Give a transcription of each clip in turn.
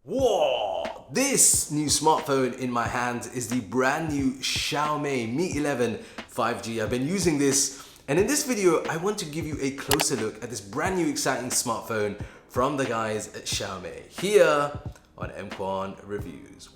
Whoa! This new smartphone in my hands is the brand new Xiaomi Mi 11 5G. I've been using this, and in this video I want to give you a closer look at this brand new exciting smartphone from the guys at Xiaomi here on EMKWAN Reviews.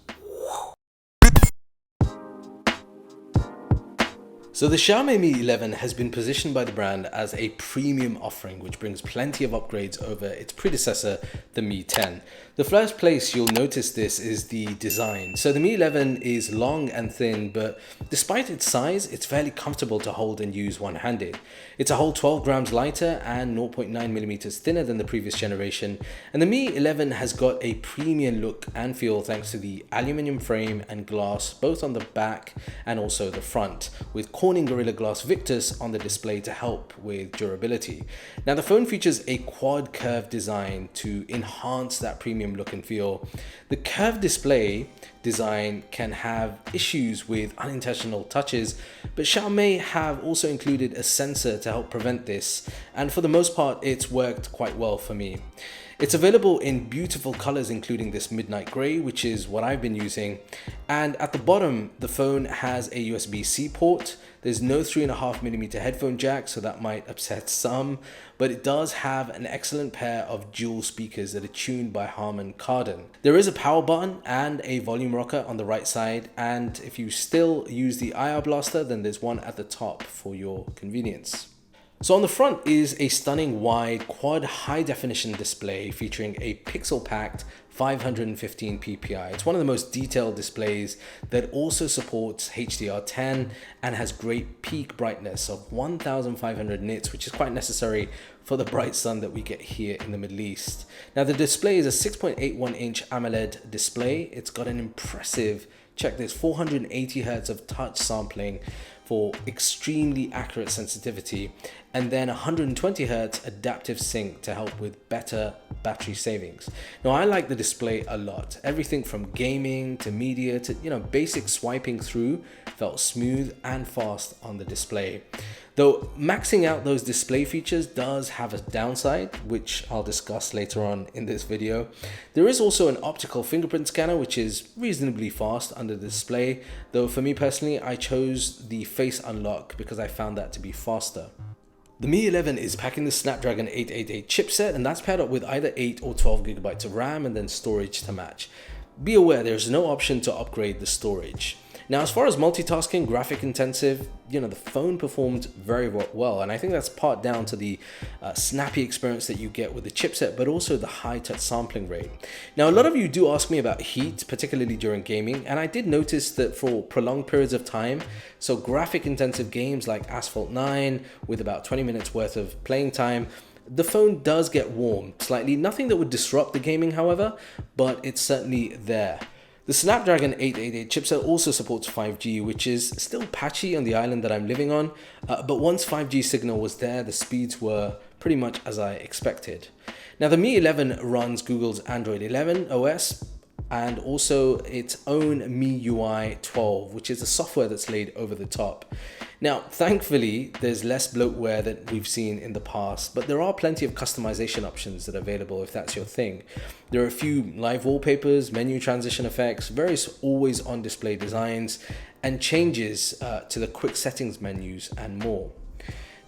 So the Xiaomi Mi 11 has been positioned by the brand as a premium offering, which brings plenty of upgrades over its predecessor, the Mi 10. The first place you'll notice this is the design. So the Mi 11 is long and thin, but despite its size, it's fairly comfortable to hold and use one-handed. It's a whole 12 grams lighter and 0.9 millimeters thinner than the previous generation. And the Mi 11 has got a premium look and feel thanks to the aluminium frame and glass, both on the back and also the front, with Corning Gorilla Glass Victus on the display to help with durability. Now the phone features a quad curved design to enhance that premium look and feel. The curved display design can have issues with unintentional touches, but Xiaomi have also included a sensor to help prevent this, and for the most part it's worked quite well for me. It's available in beautiful colors, including this midnight gray, which is what I've been using. And at the bottom, the phone has a USB-C port. There's no 3.5mm headphone jack, so that might upset some, but it does have an excellent pair of dual speakers that are tuned by Harman Kardon. There is a power button and a volume rocker on the right side, and if you still use the IR blaster, then there's one at the top for your convenience. So on the front is a stunning wide quad high definition display featuring a pixel-packed 515 ppi. It's one of the most detailed displays that also supports HDR10 and has great peak brightness of 1500 nits, which is quite necessary for the bright sun that we get here in the Middle East. Now the display is a 6.81 inch AMOLED display. It's got an impressive, check this, 480 Hz of touch sampling for extremely accurate sensitivity, and then 120 Hz adaptive sync to help with better battery savings. Now I like the display a lot. Everything from gaming to media to basic swiping through felt smooth and fast on the display. Though maxing out those display features does have a downside, which I'll discuss later on in this video. There is also an optical fingerprint scanner, which is reasonably fast under the display, though for me personally, I chose the face unlock because I found that to be faster. The Mi 11 is packing the Snapdragon 888 chipset, and that's paired up with either 8 or 12 gigabytes of RAM and then storage to match. Be aware there's no option to upgrade the storage. Now, as far as multitasking, graphic intensive, the phone performed very well, and I think that's part down to the snappy experience that you get with the chipset, but also the high touch sampling rate. Now, a lot of you do ask me about heat, particularly during gaming, and I did notice that for prolonged periods of time, so graphic intensive games like Asphalt 9 with about 20 minutes worth of playing time, the phone does get warm slightly. Nothing that would disrupt the gaming, however, but it's certainly there. The Snapdragon 888 chipset also supports 5G, which is still patchy on the island that I'm living on, but once 5G signal was there, the speeds were pretty much as I expected. Now the Mi 11 runs Google's Android 11 OS and also its own MIUI 12, which is a software that's laid over the top. Now, thankfully, there's less bloatware than we've seen in the past, but there are plenty of customization options that are available if that's your thing. There are a few live wallpapers, menu transition effects, various always-on display designs, and changes to the quick settings menus and more.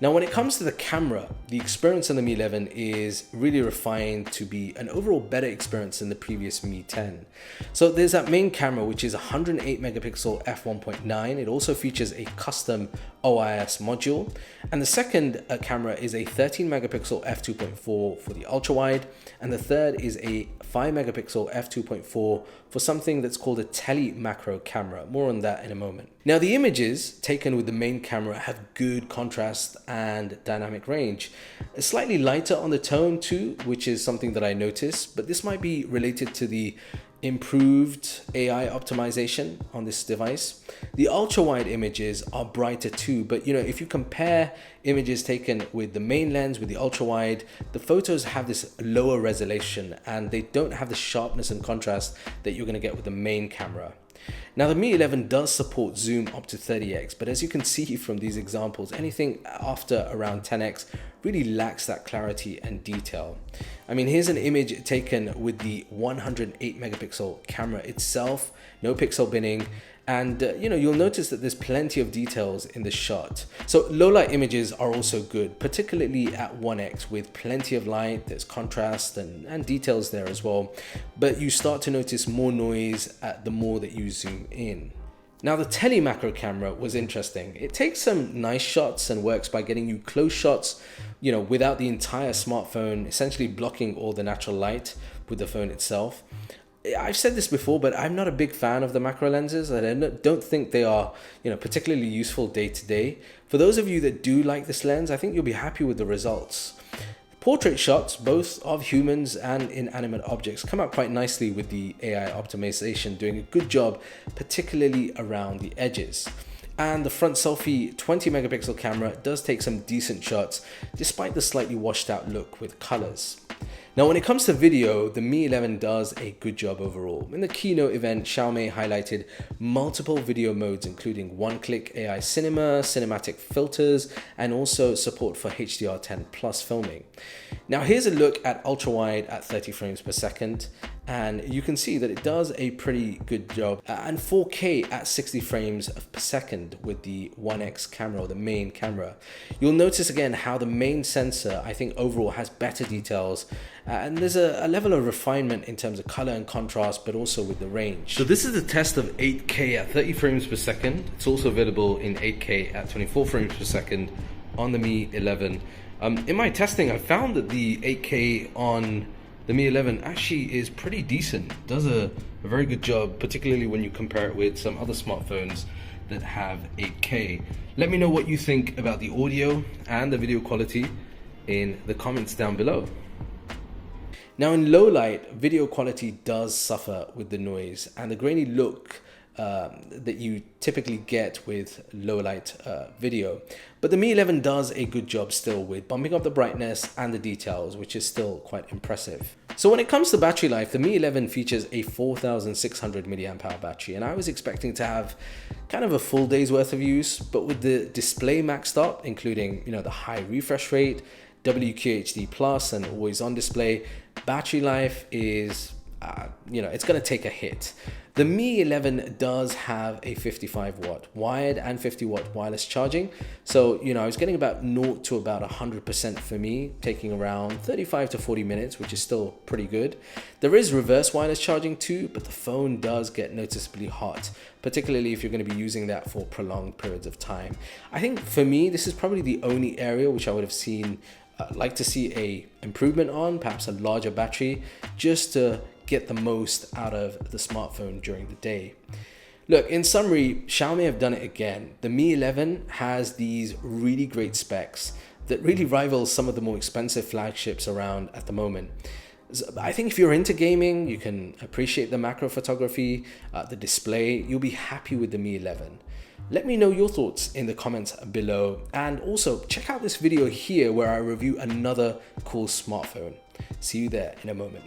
Now, when it comes to the camera, the experience on the Mi 11 is really refined to be an overall better experience than the previous Mi 10. So there's that main camera, which is a 108 megapixel f1.9. It also features a custom OIS module. And the second camera is a 13 megapixel f2.4 for the ultra wide. And the third is a 5 megapixel f2.4 for something that's called a tele macro camera. More on that in a moment. Now the images taken with the main camera have good contrast and dynamic range. It's slightly lighter on the tone too, which is something that I noticed, but this might be related to the improved AI optimization on this device. The ultra wide images are brighter too, but if you compare images taken with the main lens with the ultra wide, the photos have this lower resolution and they don't have the sharpness and contrast that you're going to get with the main camera. Now the Mi 11 does support zoom up to 30x, but as you can see from these examples, anything after around 10x really lacks that clarity and detail. I mean, here's an image taken with the 108 megapixel camera itself, no pixel binning, and you'll notice that there's plenty of details in the shot. So low light images are also good, particularly at 1x with plenty of light. There's contrast and details there as well, but you start to notice more noise the more that you zoom in. Now the tele macro camera was interesting. It takes some nice shots and works by getting you close shots, without the entire smartphone essentially blocking all the natural light with the phone itself. I've said this before, but I'm not a big fan of the macro lenses. I don't think they are, particularly useful day to day. For those of you that do like this lens, I think you'll be happy with the results. Portrait shots, both of humans and inanimate objects, come out quite nicely with the AI optimization, doing a good job, particularly around the edges. And the front selfie 20 megapixel camera does take some decent shots, despite the slightly washed out look with colors. Now, when it comes to video, the Mi 11 does a good job overall. In the keynote event, Xiaomi highlighted multiple video modes, including one-click AI cinema, cinematic filters, and also support for HDR10 plus filming. Now, here's a look at ultra-wide at 30 frames per second, and you can see that it does a pretty good job, and 4K at 60 frames per second with the 1x camera, or the main camera. You'll notice again how the main sensor, I think overall, has better details, and there's a level of refinement in terms of color and contrast, but also with the range. So this is a test of 8K at 30 frames per second. It's also available in 8K at 24 frames per second on the Mi 11. In my testing, I found that the 8K on the Mi 11 actually is pretty decent. It does a very good job, particularly when you compare it with some other smartphones that have 8K. Let me know what you think about the audio and the video quality in the comments down below. Now in low light, video quality does suffer with the noise and the grainy look that you typically get with low light video. But the Mi 11 does a good job still with bumping up the brightness and the details, which is still quite impressive. So when it comes to battery life, the Mi 11 features a 4600 milliamp hour battery, and I was expecting to have kind of a full day's worth of use, but with the display maxed up, including the high refresh rate, WQHD plus, and always on display, battery life is it's going to take a hit. The Mi 11 does have a 55 watt wired and 50 watt wireless charging. So, I was getting about 0 to about 100% for me, taking around 35 to 40 minutes, which is still pretty good. There is reverse wireless charging too, but the phone does get noticeably hot, particularly if you're going to be using that for prolonged periods of time. I think for me, this is probably the only area which I would have like to see a improvement on, perhaps a larger battery, just to get the most out of the smartphone during the day. Look, in summary, Xiaomi have done it again. The Mi 11 has these really great specs that really rival some of the more expensive flagships around at the moment. I think if you're into gaming, you can appreciate the macro photography, the display. You'll be happy with the Mi 11. Let me know your thoughts in the comments below, and also check out this video here where I review another cool smartphone. See you there in a moment.